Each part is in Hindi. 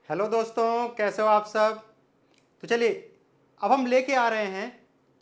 हेलो दोस्तों, कैसे हो आप सब। तो चलिए अब हम लेके आ रहे हैं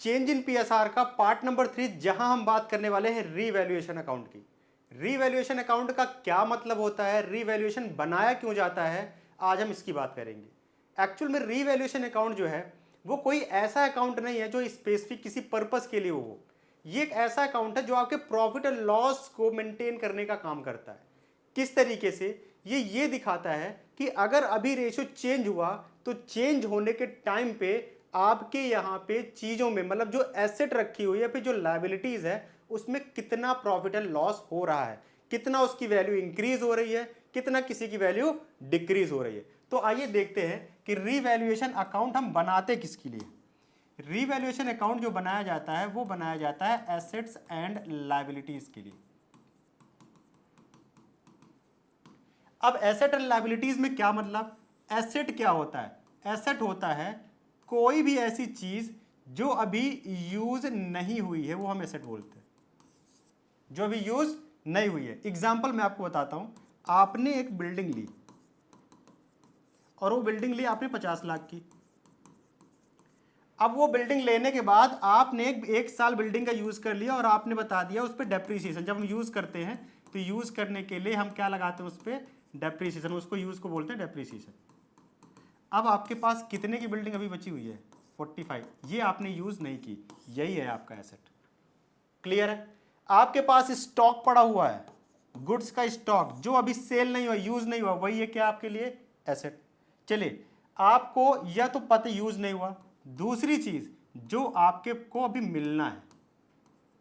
चेंज इन पीएसआर का पार्ट नंबर 3, जहां हम बात करने वाले हैं रीवैल्यूएशन अकाउंट की। रीवैल्यूएशन अकाउंट का क्या मतलब होता है, रीवैल्यूएशन बनाया क्यों जाता है, आज हम इसकी बात करेंगे। एक्चुअल में रीवैल्यूएशन अकाउंट जो है वो कोई ऐसा अकाउंट नहीं है जो स्पेसिफिक किसी पर्पस के लिए हो। ये एक ऐसा अकाउंट है जो आपके प्रॉफिट एंड लॉस को मेंटेन करने का काम करता है। किस तरीके से, ये दिखाता है कि अगर अभी रेशियो चेंज हुआ तो चेंज होने के टाइम पे आपके यहाँ पे चीज़ों में, मतलब जो एसेट रखी हुई है फिर जो लाइबिलिटीज़ है उसमें कितना प्रॉफिट एंड लॉस हो रहा है, कितना उसकी वैल्यू इंक्रीज हो रही है, कितना किसी की वैल्यू डिक्रीज हो रही है। तो आइए देखते हैं कि रीवैल्यूएशन अकाउंट हम बनाते किसके लिए। रीवैल्यूएशन अकाउंट जो बनाया जाता है वो बनाया जाता है एसेट्स एंड लाइबिलिटीज के लिए। अब एसेट एंड लाइबिलिटीज में क्या मतलब, एसेट क्या होता है, एसेट होता है कोई भी ऐसी चीज जो अभी यूज नहीं हुई है, वो हम एसेट बोलते हैं, जो अभी यूज नहीं हुई है। एग्जांपल मैं आपको बताता हूं, आपने एक बिल्डिंग ली और वो बिल्डिंग ली आपने 50 लाख की। अब वो बिल्डिंग लेने के बाद आपने एक साल बिल्डिंग का यूज कर लिया और आपने बता दिया उस पर डेप्रीसिएशन। जब हम यूज करते हैं तो यूज करने के लिए हम क्या लगाते हैं उस पर, डेप्रीसिएशन, उसको यूज को बोलते हैं डेप्रीसिएशन। अब आपके पास कितने की बिल्डिंग अभी बची हुई है, 45, ये आपने यूज नहीं की, यही है आपका एसेट। क्लियर है। आपके पास स्टॉक पड़ा हुआ है, गुड्स का स्टॉक जो अभी सेल नहीं हुआ, यूज नहीं हुआ, वही है क्या आपके लिए, एसेट। चलिए, आपको या तो पता यूज नहीं हुआ, दूसरी चीज जो आपके को अभी मिलना है,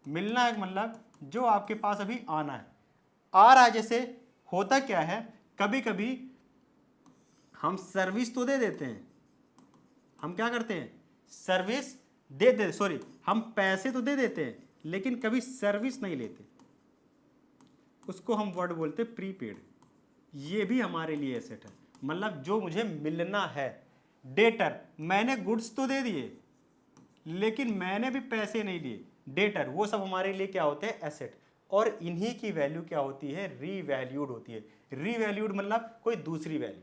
मिलना है मतलब जो आपके पास अभी आना है, आ रहा है। जैसे होता क्या है, कभी कभी हम सर्विस तो दे देते हैं, हम क्या करते हैं, सर्विस दे दे सॉरी हम पैसे तो दे देते हैं लेकिन कभी सर्विस नहीं लेते, उसको हम वर्ड बोलते हैं प्रीपेड। ये भी हमारे लिए एसेट है, मतलब जो मुझे मिलना है। डेटर, मैंने गुड्स तो दे दिए लेकिन मैंने भी पैसे नहीं लिए, डेटर, वो सब हमारे लिए क्या होते हैं, एसेट। और इन्हीं की वैल्यू क्या होती है, रीवैल्यूड होती है। रीवैल्यूड मतलब कोई दूसरी वैल्यू,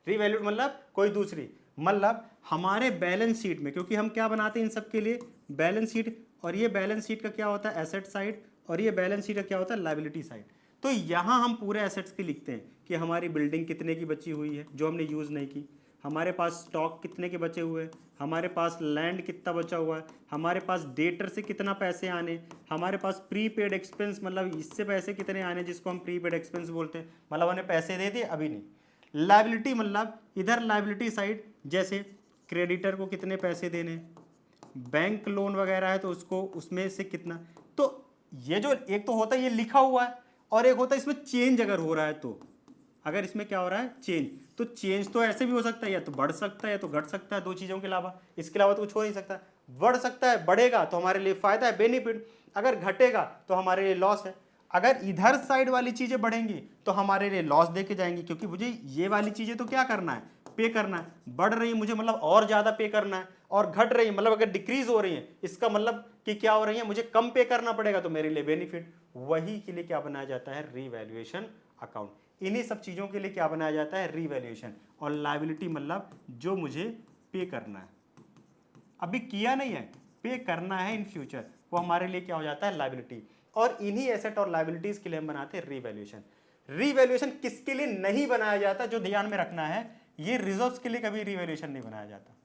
रीवैल्यूड मतलब कोई दूसरी, मतलब हमारे बैलेंस शीट में, क्योंकि हम क्या बनाते हैं इन सब के लिए, बैलेंस शीट। और ये बैलेंस शीट का क्या होता है, एसेट साइड, और ये बैलेंस शीट का क्या होता है, लायबिलिटी साइड। तो यहां हम पूरे एसेट्स की लिखते हैं कि हमारी बिल्डिंग कितने की बची हुई है जो हमने यूज नहीं की, हमारे पास स्टॉक कितने के बचे हुए हैं, हमारे पास लैंड कितना बचा हुआ है, हमारे पास डेटर से कितना पैसे आने, हमारे पास प्रीपेड एक्सपेंस, मतलब इससे पैसे कितने आने जिसको हम प्रीपेड एक्सपेंस बोलते हैं, मतलब उन्हें पैसे दे दिए अभी नहीं। लायबिलिटी मतलब इधर लायबिलिटी साइड, जैसे क्रेडिटर को कितने पैसे देने, बैंक लोन वगैरह है तो उसको उसमें से कितना। तो ये जो एक तो होता है ये लिखा हुआ है, और एक होता है इसमें चेंज अगर हो रहा है तो, अगर इसमें क्या हो रहा है, चेंज, तो चेंज तो ऐसे भी हो सकता है, या तो बढ़ सकता है या तो घट सकता है, दो चीज़ों के अलावा, इसके अलावा तो कुछ हो नहीं सकता। बढ़ सकता है, बढ़ेगा तो हमारे लिए फायदा है, बेनिफिट, अगर घटेगा तो हमारे लिए लॉस है। अगर इधर साइड वाली चीज़ें बढ़ेंगी तो हमारे लिए लॉस देके जाएंगी, क्योंकि मुझे ये वाली चीज़ें तो क्या करना है, पे करना है। बढ़ रही है मुझे मतलब और ज़्यादा पे करना है, और घट रही है मतलब अगर डिक्रीज हो रही है इसका मतलब कि क्या हो रही है, मुझे कम पे करना पड़ेगा तो मेरे लिए बेनिफिट। वही के लिए क्या बनाया जाता है, रीवैल्यूएशन अकाउंट। इन्हीं सब चीज़ों के लिए क्या बनाया जाता है, रीवैल्यूएशन। और लायबिलिटी मतलब जो मुझे पे करना है, अभी किया नहीं है, पे करना है इन फ्यूचर, वो हमारे लिए क्या हो जाता है, लायबिलिटी। और इन्हीं एसेट और लायबिलिटीज के लिए हम बनाते हैं रीवैल्यूएशन। रीवैल्यूएशन किसके लिए नहीं बनाया जाता, जो ध्यान में रखना है, ये रिजर्व्स के लिए कभी रीवैल्यूएशन नहीं बनाया जाता,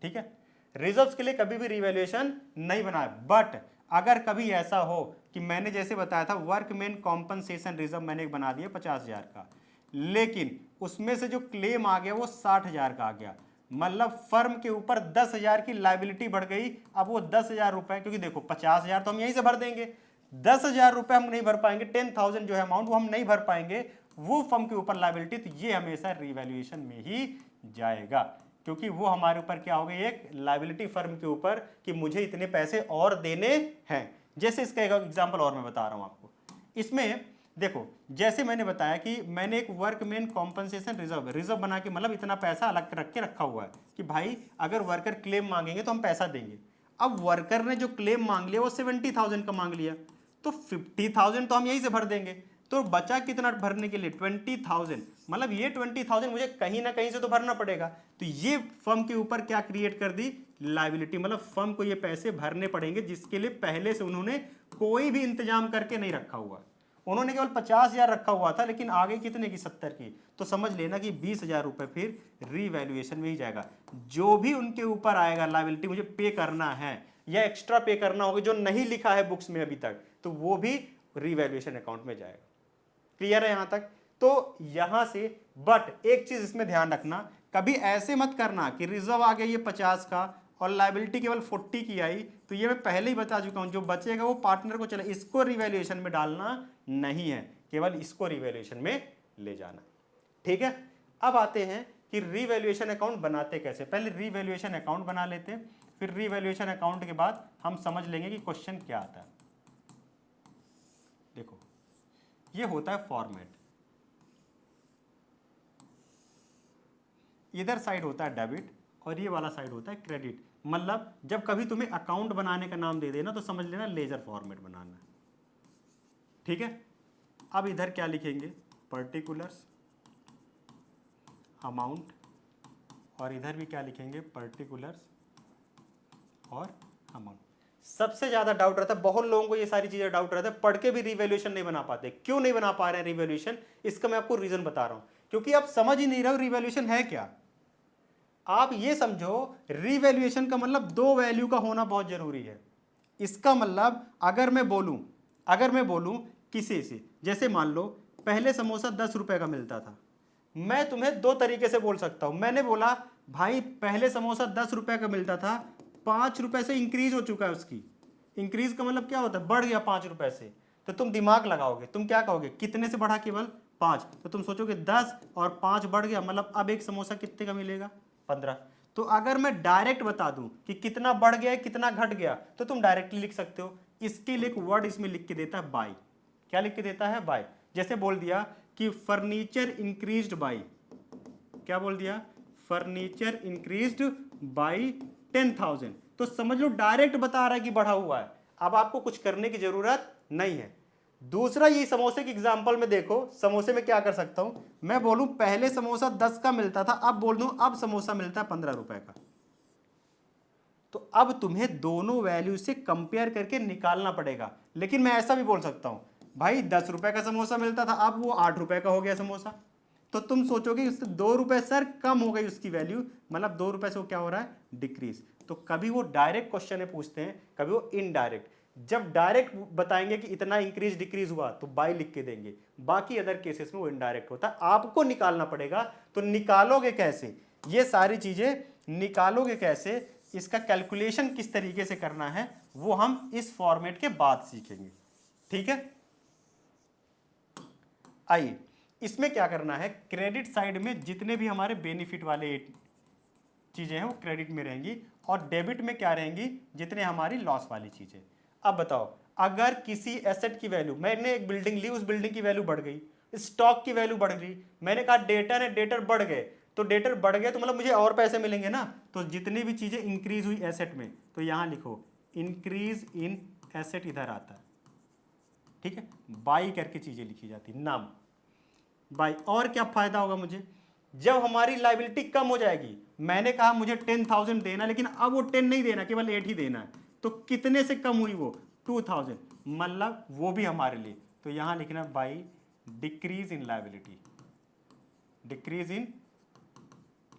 ठीक है। रिजर्व्स के लिए कभी भी रीवैल्यूएशन नहीं बनाया। बट अगर कभी ऐसा हो कि मैंने जैसे बताया था वर्कमैन कॉम्पनसेशन रिजर्व मैंने एक बना दिया 50,000 का, लेकिन उसमें से जो क्लेम आ गया वो 60,000 का आ गया, मतलब फर्म के ऊपर 10,000 की लाइबिलिटी बढ़ गई। अब वो 10,000 रुपए, क्योंकि देखो 50,000 तो हम यहीं से भर देंगे, 10,000 रुपए हम नहीं भर पाएंगे, 10,000 जो है अमाउंट वो हम नहीं भर पाएंगे, वो फर्म के ऊपर लाइबिलिटी, तो ये हमेशा रिवैल्यूएशन में ही जाएगा, क्योंकि वो हमारे ऊपर क्या हो गई, एक लाइबिलिटी फर्म के ऊपर कि मुझे इतने पैसे और देने हैं। जैसे इसका एक एग्जांपल और मैं बता रहा हूं आपको, इसमें देखो जैसे मैंने बताया कि मैंने एक वर्कमैन कॉम्पनसेशन रिजर्व बना के, मतलब इतना पैसा अलग रख के रखा हुआ है कि भाई अगर वर्कर क्लेम मांगेंगे तो हम पैसा देंगे। अब वर्कर ने जो क्लेम मांग लिया वो 70,000 का मांग लिया, तो 50,000 तो हम यहीं से भर देंगे, तो बचा कितना भरने के लिए 20,000, मतलब ये 20,000 मुझे कहीं ना कहीं से तो भरना पड़ेगा। तो ये फर्म के ऊपर क्या क्रिएट कर दी, लायबिलिटी, मतलब फर्म को ये पैसे भरने पड़ेंगे जिसके लिए पहले से उन्होंने कोई भी इंतजाम करके नहीं रखा हुआ। उन्होंने केवल 50,000 रखा हुआ था, लेकिन आगे कितने की, 70 की, तो समझ लेना कि 20,000 रुपये फिर रीवैल्यूएशन में ही जाएगा। जो भी उनके ऊपर आएगा लायबिलिटी मुझे पे करना है या एक्स्ट्रा पे करना होगा जो नहीं लिखा है बुक्स में अभी तक, तो वो भी रीवैल्यूएशन अकाउंट में जाएगा। क्लियर है यहां तक? तो यहां से, बट एक चीज इसमें ध्यान रखना, कभी ऐसे मत करना कि रिजर्व आ गया ये 50 का और लायबिलिटी केवल 40 की आई, तो ये मैं पहले ही बता चुका हूं, जो बचेगा वो पार्टनर को चले, इसको रिवैल्यूएशन में डालना नहीं है, केवल इसको रिवैल्यूएशन में ले जाना। ठीक है, अब आते हैं कि रिवैल्यूएशन अकाउंट बनाते कैसे। पहले रिवैल्यूएशन अकाउंट बना लेते हैं, फिर रिवैल्यूएशन अकाउंट के बाद हम समझ लेंगे कि क्वेश्चन क्या आता है। देखो, ये होता है फॉर्मेट, इधर साइड होता है डेबिट और ये वाला साइड होता है क्रेडिट। मतलब जब कभी तुम्हें अकाउंट बनाने का नाम दे देना तो समझ लेना लेजर फॉर्मेट बनाना। ठीक है, अब इधर क्या लिखेंगे, पर्टिकुलर्स, अमाउंट, और इधर भी क्या लिखेंगे, पर्टिकुलर्स और अमाउंट। सबसे ज्यादा डाउट रहता है, बहुत लोगों को ये सारी चीजें डाउट रहता है, पढ़ के भी रिवैल्यूएशन नहीं बना पाते। क्यों नहीं बना पा रहे हैं रिवैल्यूएशन, इसका मैं आपको रीजन बता रहा हूं, क्योंकि आप समझ ही नहीं रहे हो रिवैल्यूएशन है क्या। आप ये समझो, रिवैल्यूएशन का मतलब दो वैल्यू का होना बहुत जरूरी है। इसका मतलब अगर मैं बोलूं किसी से, जैसे मान लो पहले समोसा 10 रुपए का मिलता था, मैं तुम्हें दो तरीके से बोल सकता हूं। मैंने बोला भाई पहले समोसा 10 रुपए का मिलता था, 5 रुपए से इंक्रीज हो चुका है उसकी। इंक्रीज का मतलब क्या होता है, बढ़ गया 5 रुपए से। तो तुम दिमाग लगाओगे, तुम क्या कहोगे, कितने से बढ़ा, केवल 5, तो तुम सोचोगे 10 और 5 बढ़ गया, मतलब अब एक समोसा कितने का मिलेगा, 15। तो अगर मैं डायरेक्ट बता दूं कि कितना बढ़ गया है कितना घट गया, तो तुम डायरेक्टली लिख सकते हो। इसके लिए एक वर्ड इसमें लिख के देता है बाय। क्या लिख के देता है, बाय। जैसे बोल दिया कि फर्नीचर इंक्रीज्ड बाय, क्या बोल दिया, फर्नीचर इंक्रीज्ड बाय 10,000, तो समझ लो डायरेक्ट बता रहा है कि बढ़ा हुआ है। अब आपको कुछ करने की जरूरत नहीं है। दूसरा, ये समोसे की एग्जांपल में देखो, समोसे में क्या कर सकता हूं, मैं बोलूं पहले समोसा 10 का मिलता था, अब बोल दूं अब समोसा मिलता है 15 रुपए का। तो अब तुम्हें दोनों वैल्यू से कंपेयर करके निकालना पड़ेगा। लेकिन मैं ऐसा भी बोल सकता हूं, भाई 10 रुपए का समोसा मिलता था, अब वो 8 रुपए का हो गया समोसा। तो तुम सोचोगे उससे 2 रुपए सर कम हो गई उसकी वैल्यू, मतलब 2 रुपए से वो क्या हो रहा है, डिक्रीज। तो कभी वो डायरेक्ट क्वेश्चन में पूछते हैं, कभी वो इनडायरेक्ट। जब डायरेक्ट बताएंगे कि इतना इंक्रीज डिक्रीज हुआ तो बाय लिख के देंगे, बाकी अदर केसेस में वो इनडायरेक्ट होता है। आपको निकालना पड़ेगा। तो निकालोगे कैसे, ये सारी चीजें निकालोगे कैसे, इसका कैलकुलेशन किस तरीके से करना है, वो हम इस फॉर्मेट के बाद सीखेंगे। ठीक है, आइए इसमें क्या करना है, क्रेडिट साइड में जितने भी हमारे बेनिफिट वाले चीजें हैं वो क्रेडिट में रहेंगी, और डेबिट में क्या रहेंगी, जितने हमारी लॉस वाली चीजें। अब बताओ, अगर किसी एसेट की वैल्यू, मैंने एक बिल्डिंग ली, उस बिल्डिंग की वैल्यू बढ़ गई, स्टॉक की वैल्यू बढ़ गई, मैंने कहा डेटर है, डेटर बढ़ गए, तो डेटर बढ़ गए तो मतलब मुझे और पैसे मिलेंगे ना। तो जितनी भी चीजें इंक्रीज हुई एसेट में, तो यहां लिखो इंक्रीज इन एसेट, इधर आता है। ठीक है, बाई करके चीजें लिखी जाती, नाम बाई। और क्या फायदा होगा मुझे, जब हमारी लायबिलिटी कम हो जाएगी, मैंने कहा मुझे 10,000 देना, लेकिन अब वो 10 नहीं देना, केवल 8 ही देना है, तो कितने से कम हुई वो, 2,000, मतलब वो भी हमारे लिए। तो यहां लिखना by decrease in liability, decrease in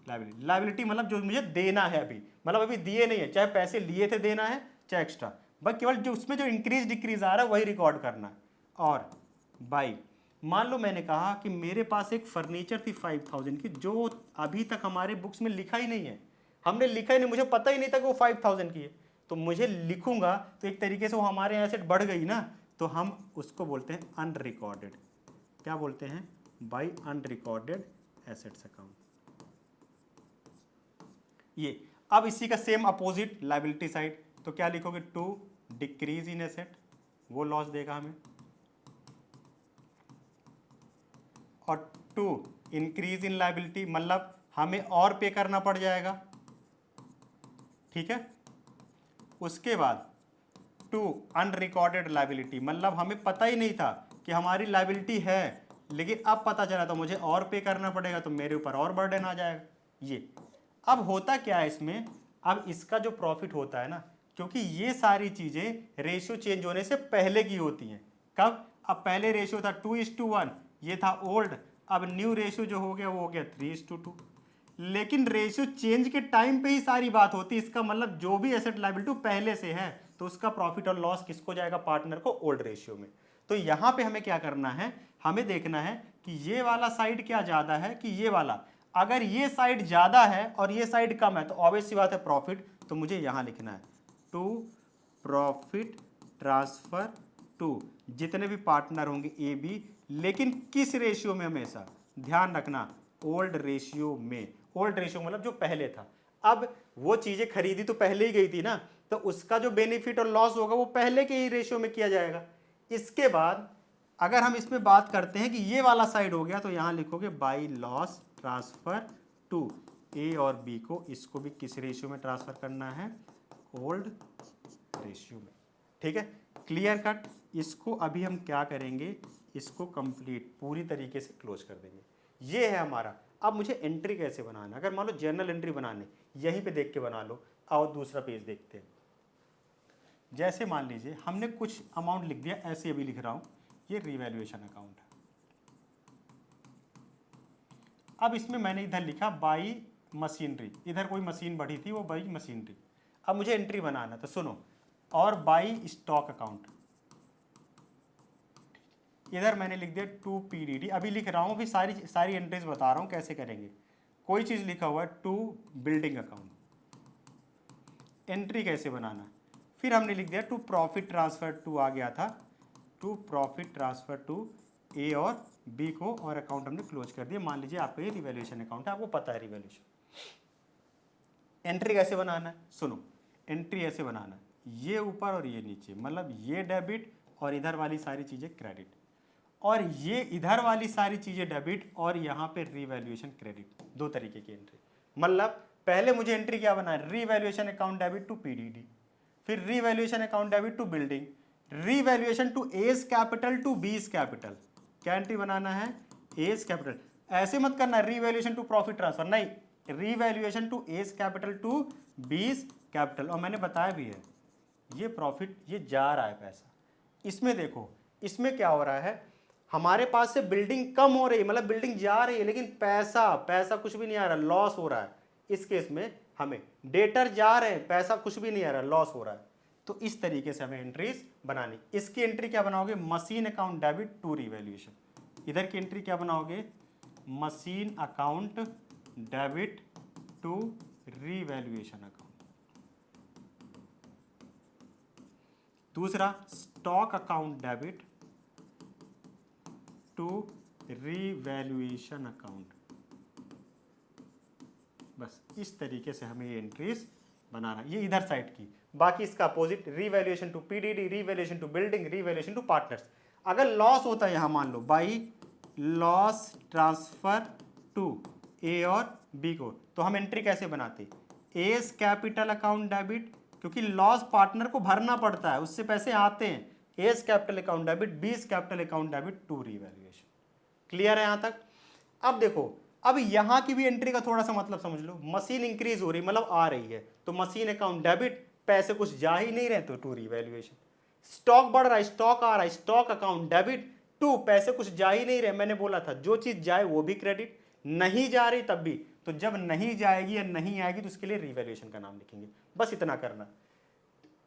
liability. Liability मतलब जो मुझे देना है अभी, मतलब अभी दिए नहीं है, चाहे पैसे लिए थे देना है चाहे एक्स्ट्रा, बस केवल जो उसमें जो इंक्रीज डिक्रीज आ रहा है वही रिकॉर्ड करना है। और बाई, मान लो मैंने कहा कि मेरे पास एक फर्नीचर थी 5,000 की, जो अभी तक हमारे बुक्स में लिखा ही नहीं है, हमने लिखा ही नहीं, मुझे पता ही नहीं था कि वो 5,000 की है, तो मुझे लिखूंगा तो एक तरीके से वो हमारे एसेट बढ़ गई ना, तो हम उसको बोलते हैं अनरिकॉर्डेड। क्या बोलते हैं, बाई अनरिकॉर्डेड एसेट्स अकाउंट। ये अब इसी का सेम अपोजिट लायबिलिटी साइड, तो क्या लिखोगे, टू डिक्रीज इन एसेट, वो लॉस देगा हमें, और टू इंक्रीज इन लायबिलिटी, मतलब हमें और पे करना पड़ जाएगा। ठीक है, उसके बाद टू अनरिकॉर्डेड लायबिलिटी, मतलब हमें पता ही नहीं था कि हमारी लायबिलिटी है, लेकिन अब पता चला तो मुझे और पे करना पड़ेगा, तो मेरे ऊपर और बर्डन आ जाएगा। ये अब होता क्या है इसमें, अब इसका जो प्रॉफिट होता है ना, क्योंकि ये सारी चीजें रेशियो चेंज होने से पहले की होती हैं। कब? अब पहले रेशियो था 2:1, ये था ओल्ड। अब न्यू रेशियो जो हो गया वो हो गया 3:2। लेकिन रेशियो चेंज के टाइम पे ही सारी बात होती है। इसका मतलब जो भी एसेट लायबिलिटी पहले से है तो उसका प्रॉफिट और लॉस किसको जाएगा? पार्टनर को, ओल्ड रेशियो में। तो यहां पे हमें क्या करना है, हमें देखना है कि ये वाला साइड क्या ज्यादा है कि ये वाला। अगर ये साइड ज्यादा है और ये साइड कम है तो ऑब्वियस सी बात है प्रॉफिट, तो मुझे यहां लिखना है टू प्रॉफिट ट्रांसफर टू जितने भी पार्टनर होंगे ए बी, लेकिन किस रेशियो में? हमेशा ध्यान रखना ओल्ड रेशियो में। ओल्ड रेशियो मतलब जो पहले था। अब वो चीजें खरीदी तो पहले ही गई थी ना, तो उसका जो बेनिफिट और लॉस होगा वो पहले के ही रेशियो में किया जाएगा। इसके बाद अगर हम इसमें बात करते हैं कि ये वाला साइड हो गया, तो यहां लिखोगे by loss transfer to A और बी को, इसको भी किस रेशियो में ट्रांसफर करना है? ओल्ड रेशियो में। ठीक है, क्लियर कट। इसको अभी हम क्या करेंगे, इसको कंप्लीट पूरी तरीके से क्लोज कर देंगे। ये है हमारा। अब मुझे एंट्री कैसे बनाना, अगर मान लो जर्नल एंट्री बनाने, यहीं पे देख के बना लो। आओ दूसरा पेज देखते हैं। जैसे मान लीजिए हमने कुछ अमाउंट लिख दिया, ऐसे अभी लिख रहा हूं, ये रिवैल्यूएशन अकाउंट है। अब इसमें मैंने इधर लिखा बाई मशीनरी, इधर कोई मशीन बढ़ी थी वो बाई मशीनरी। अब मुझे एंट्री बनाना, तो सुनो, और बाई स्टॉक अकाउंट, इधर मैंने लिख दिया टू पीडीडी। अभी लिख रहा हूं, अभी सारी एंट्रीज बता रहा हूं कैसे करेंगे। कोई चीज लिखा हुआ है टू बिल्डिंग अकाउंट, एंट्री कैसे बनाना। फिर हमने लिख दिया टू प्रॉफिट ट्रांसफर टू, आ गया था to profit transfer to A और बी को, और अकाउंट हमने क्लोज कर दिया। मान लीजिए आपका ये रिवैल्यूएशन अकाउंट है, आपको पता है रिवैल्यूएशन। एंट्री कैसे बनाना है, सुनो, एंट्री ऐसे बनाना, ये ऊपर और ये नीचे, मतलब ये डेबिट और इधर वाली सारी चीजें क्रेडिट, और ये इधर वाली सारी चीजें डेबिट, और यहाँ पे रिवैल्यूएशन क्रेडिट। दो तरीके की एंट्री। मतलब पहले मुझे एंट्री क्या बनाना है, revaluation account debit to PDD, फिर revaluation account debit to building, revaluation to A's capital to B's capital. क्या एंट्री बनाना है, एज कैपिटल। ऐसे मत करना रिवैल्यूएशन टू प्रॉफिट ट्रांसफर, नहीं, revaluation to A's capital to B's capital. और मैंने बताया भी है ये प्रॉफिट, ये जा रहा है पैसा। इसमें देखो, इसमें क्या हो रहा है, हमारे पास से बिल्डिंग कम हो रही है, मतलब बिल्डिंग जा रही है, लेकिन पैसा कुछ भी नहीं आ रहा, लॉस हो रहा है। इस केस में हमें डेटर जा रहे हैं, पैसा कुछ भी नहीं आ रहा, लॉस हो रहा है। तो इस तरीके से हमें एंट्रीज बनानी। इसकी एंट्री क्या बनाओगे, machine account debit to revaluation. इधर की एंट्री क्या बनाओगे, machine account debit to revaluation account. दूसरा stock account debit to revaluation account. बस इस तरीके से हमें ये एंट्रीज बनाना, ये इधर साइड की। बाकी इसका अपोजिट, revaluation to PDD, revaluation to building, revaluation to partners. अगर लॉस होता है यहां, मान लो by loss transfer to A और बी को, तो हम एंट्री कैसे बनाते, एज कैपिटल अकाउंट डेबिट, क्योंकि लॉस पार्टनर को भरना पड़ता है, उससे पैसे आते हैं, एज कैपिटल अकाउंट डेबिट, बीस capital account debit to revaluation. Clear है यहां तक। अब देखो, अब यहां की भी एंट्री का थोड़ा सा मतलब समझ लो, मशीन इंक्रीज हो रही, मतलब आ रही है, तो मशीन अकाउंट डेबिट, पैसे कुछ जा ही नहीं रहे तो टू रिवैल्यूएशन। स्टॉक बढ़ रहा है, स्टॉक आ रहा है, स्टॉक अकाउंट डेबिट टू, पैसे कुछ जा ही नहीं रहे। मैंने बोला था जो चीज जाए वो भी क्रेडिट, नहीं जा रही तब भी। तो जब नहीं जाएगी या नहीं आएगी तो उसके लिए रिवैल्यूएशन का नाम लिखेंगे। बस इतना करना।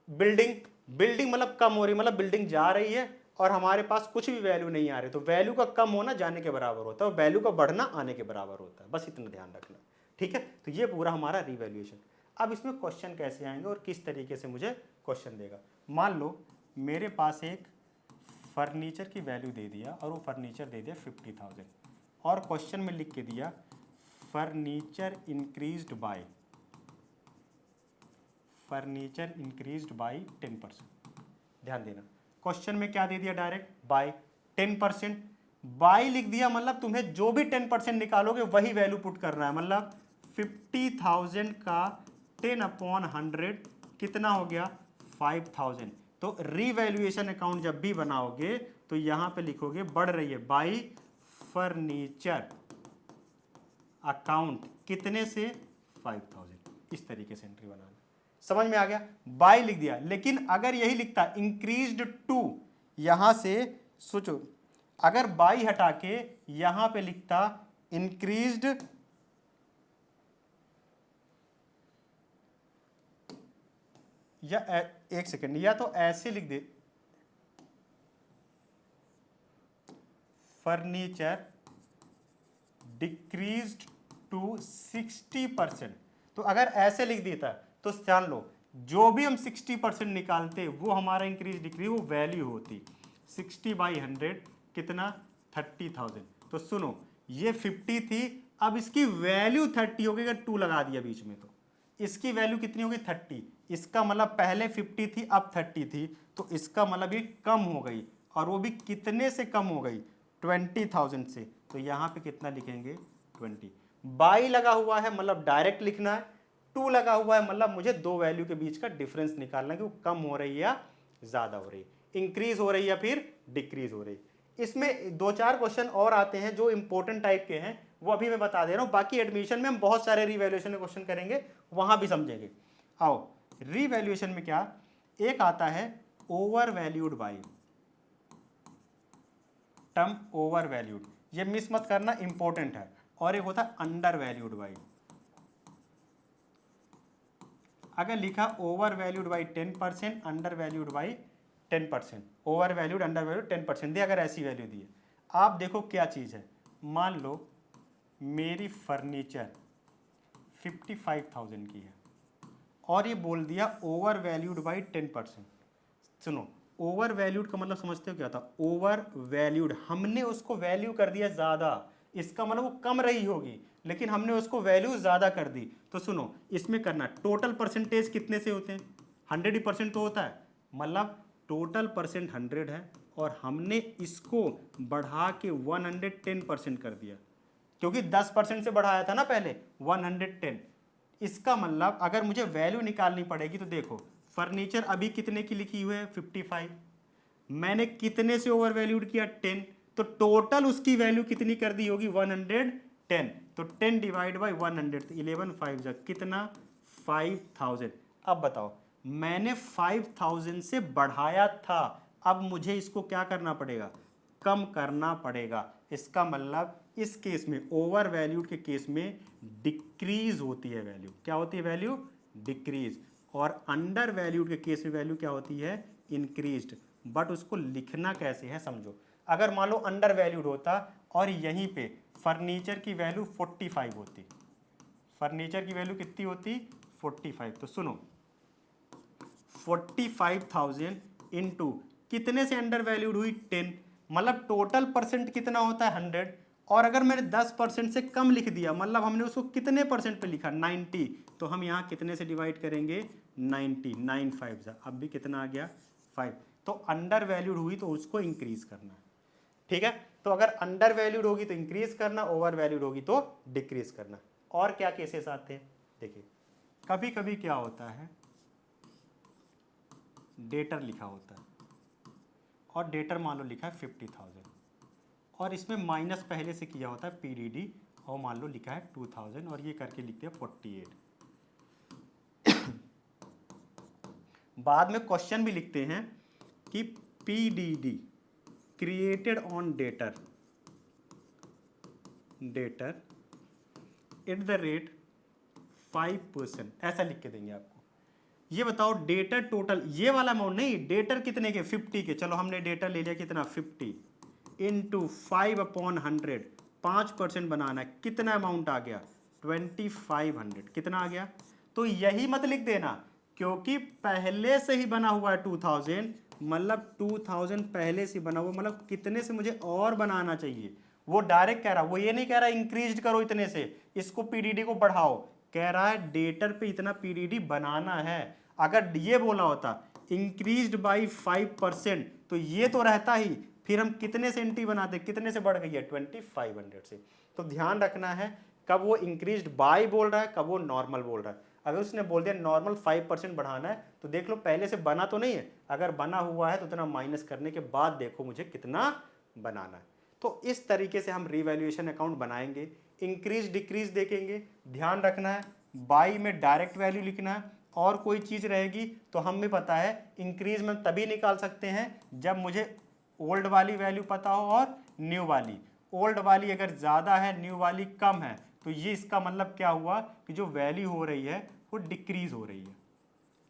बिल्डिंग मतलब कम हो रही, मतलब बिल्डिंग जा रही है और हमारे पास कुछ भी वैल्यू नहीं आ रही, तो वैल्यू का कम होना जाने के बराबर होता है और वैल्यू का बढ़ना आने के बराबर होता है। बस इतना ध्यान रखना, ठीक है। तो ये पूरा हमारा रिवैल्यूएशन। अब इसमें क्वेश्चन कैसे आएंगे और किस तरीके से मुझे क्वेश्चन देगा। मान लो मेरे पास एक फर्नीचर की वैल्यू दे दिया और वो फर्नीचर दे दिया 50,000, और क्वेश्चन में लिख के दिया फर्नीचर इंक्रीज्ड बाय 10%। ध्यान देना, क्वेश्चन में क्या दे दिया, डायरेक्ट बाय 10%। बाय लिख दिया, मतलब तुम्हें जो भी 10% निकालोगे वही वैल्यू पुट करना है। मतलब 50,000 का 10/100 कितना हो गया, 5,000। तो रिवैल्यूएशन अकाउंट जब भी बनाओगे तो यहाँ पे लिखोगे बढ़ रही है बाई फर्नीचर अकाउंट कितने से 5000। इस तरीके से एंट्री बनाना। समझ में आ गया? बाई लिख दिया। लेकिन अगर यही लिखता इंक्रीज्ड टू, यहां से सोचो, अगर बाई हटा के यहां पे लिखता इंक्रीज्ड या एक सेकेंड, या तो ऐसे लिख दे फर्नीचर डिक्रीज्ड टू 60%, तो अगर ऐसे लिख देता तो जान लो जो भी हम 60% निकालते वो हमारा इंक्रीज डिक्रीज वो वैल्यू होती। 60/100 कितना 30,000। तो सुनो ये 50 थी, अब इसकी वैल्यू 30 हो गई। अगर 2 लगा दिया बीच में तो इसकी वैल्यू कितनी हो गई 30। इसका मतलब पहले 50 थी अब 30 थी, तो इसका मतलब ये कम हो गई, और वो भी कितने से कम हो गई 20,000 से। तो यहाँ पे कितना लिखेंगे 20। बाई लगा हुआ है मतलब डायरेक्ट लिखना है, 2 लगा हुआ है मतलब मुझे दो वैल्यू के बीच का डिफरेंस निकालना है कि वो कम हो रही है या ज्यादा हो रही है, इंक्रीज हो रही है या फिर डिक्रीज हो रही है। इसमें 2-4 क्वेश्चन और आते हैं जो इंपॉर्टेंट टाइप के हैं, वो अभी मैं बता दे रहा हूं। बाकी एडमिशन में हम बहुत सारे रिवैल्यूएशन के क्वेश्चन करेंगे, वहां भी समझेंगे। आओ रिवैल्यूएशन में क्या एक आता है over valued by, term over valued, ये मिस मत करना इंपॉर्टेंट है। और एक होता है अंडर वैल्यूड बाई। अगर लिखा over valued by 10%, under valued by 10%, over valued under valued 10% दे, अगर ऐसी वैल्यू दी है। आप देखो क्या चीज़ है, मान लो मेरी फर्नीचर 55,000 की है और ये बोल दिया ओवर वैल्यूड बाई 10%। सुनो ओवर वैल्यूड का मतलब समझते हो क्या था? ओवर वैल्यूड हमने उसको वैल्यू कर दिया ज़्यादा, इसका मतलब वो कम रही होगी लेकिन हमने उसको वैल्यू ज़्यादा कर दी। तो सुनो इसमें करना टोटल परसेंटेज कितने से होते हैं 100% तो होता है, मतलब टोटल परसेंट 100 है और हमने इसको बढ़ा के 110% कर दिया, क्योंकि 10% से बढ़ाया था ना पहले 110। इसका मतलब अगर मुझे वैल्यू निकालनी पड़ेगी तो देखो फर्नीचर अभी कितने की लिखी हुई है 55, मैंने कितने से ओवर वैल्यूड किया 10, तो टोटल उसकी वैल्यू कितनी कर दी होगी 110। तो 10 डिवाइड बाई 100, तो 11 5 जा कितना 5000। अब बताओ मैंने 5000 से बढ़ाया था, अब मुझे इसको क्या करना पड़ेगा कम करना पड़ेगा। इसका मतलब इस केस में ओवर वैल्यूड के केस में डिक्रीज होती है वैल्यू। क्या होती है वैल्यू डिक्रीज। और अंडर वैल्यूड के केस में वैल्यू क्या होती है इंक्रीज्ड। बट उसको लिखना कैसे है समझो। अगर मान लो अंडर वैल्यूड होता और यहीं पे फर्नीचर की वैल्यू 45 होती, फर्नीचर की वैल्यू कितनी होती 45, तो सुनो 45,000 इंटू कितने से अंडर वैल्यूड हुई 10, मतलब टोटल परसेंट कितना होता है 100। और अगर मैंने 10% से कम लिख दिया मतलब हमने उसको कितने परसेंट पे लिखा 90, तो हम यहाँ कितने से डिवाइड करेंगे 90, 9 5 अब भी कितना आ गया 5। तो अंडर वैल्यूड हुई तो उसको इंक्रीज करना, ठीक है। तो अगर अंडर वैल्यूड होगी तो इंक्रीज करना, ओवर वैल्यूड होगी तो डिक्रीज करना। और क्या केसेस आते हैं देखिए, कभी कभी क्या होता है डेटर लिखा होता है और डेटर मान लो लिखा है 50,000 और इसमें माइनस पहले से किया होता है पीडीडी और मान लो लिखा है 2000 और ये करके लिखते हैं 48। बाद में क्वेश्चन भी लिखते हैं कि PDD created on debtor at the rate 5%, ऐसा लिख के देंगे आपको। ये बताओ डेटर टोटल ये वाला अमाउंट नहीं, डेटर कितने के 50 के, चलो हमने डेटर ले लिया कितना 50 इंटू 5/100, 5% बनाना है, कितना अमाउंट आ गया 2500, कितना आ गया। तो यही मत लिख देना क्योंकि पहले से ही बना हुआ है 2000, मतलब 2000 पहले से बना हुआ, मतलब कितने से मुझे और बनाना चाहिए। वो डायरेक्ट कह रहा, वो ये नहीं कह रहा इंक्रीज करो इतने से, इसको पीडीडी को बढ़ाओ, कह रहा है डेटर पे इतना पीडीडी बनाना है। अगर ये बोला होता इंक्रीज्ड बाई 5% तो ये तो रहता ही, फिर हम कितने से एंट्री बनाते, कितने से बढ़ गई है 2500 से। तो ध्यान रखना है कब वो इंक्रीज्ड बाय बोल रहा है कब वो नॉर्मल बोल रहा है। अगर उसने बोल दिया नॉर्मल 5% बढ़ाना है तो देख लो पहले से बना तो नहीं है, अगर बना हुआ है तो उतना माइनस करने के बाद देखो मुझे कितना बनाना है। तो इस तरीके से हम रीवैल्यूएशन अकाउंट बनाएंगे। इंक्रीज डिक्रीज देखेंगे, ध्यान रखना है बाई में डायरेक्ट वैल्यू लिखना है, और कोई चीज़ रहेगी तो हमें पता है इंक्रीज में तभी निकाल सकते हैं जब मुझे ओल्ड वाली वैल्यू पता हो और न्यू वाली। ओल्ड वाली अगर ज़्यादा है, न्यू वाली कम है, तो ये इसका मतलब क्या हुआ कि जो वैल्यू हो रही है वो डिक्रीज हो रही है।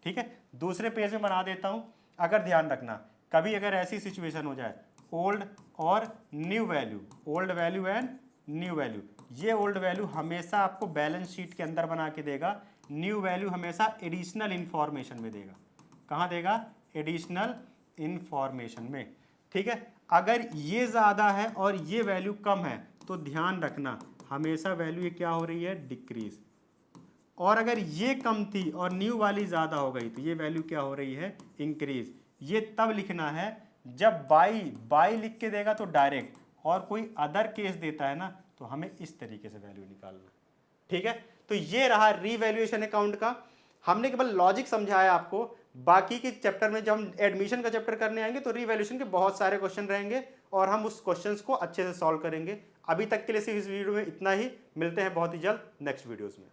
ठीक है, दूसरे पेज में बना देता हूँ। अगर ध्यान रखना कभी अगर ऐसी सिचुएशन हो जाए ओल्ड और new value, old value and new value, ये ओल्ड वैल्यू हमेशा आपको बैलेंस शीट के अंदर बना के देगा, न्यू वैल्यू हमेशा एडिशनल इंफॉर्मेशन में देगा। कहाँ देगा? एडिशनल इंफॉर्मेशन में। ठीक है, अगर ये ज़्यादा है और ये वैल्यू कम है तो ध्यान रखना हमेशा वैल्यू ये क्या हो रही है? डिक्रीज। और अगर ये कम थी और न्यू वाली ज़्यादा हो गई तो ये वैल्यू क्या हो रही है? इंक्रीज। ये तब लिखना है जब बाई लिख के देगा तो डायरेक्ट, और कोई अदर केस देता है ना तो हमें इस तरीके से वैल्यू निकालना। ठीक है, तो ये रहा रीवैल्यूएशन अकाउंट का। हमने केवल लॉजिक समझाया आपको, बाकी के चैप्टर में जब हम एडमिशन का चैप्टर करने आएंगे तो रीवैल्यूएशन के बहुत सारे क्वेश्चन रहेंगे और हम उस क्वेश्चंस को अच्छे से सॉल्व करेंगे। अभी तक के लिए सिर्फ इस वीडियो में इतना ही, मिलते हैं बहुत ही जल्द नेक्स्ट वीडियोस में।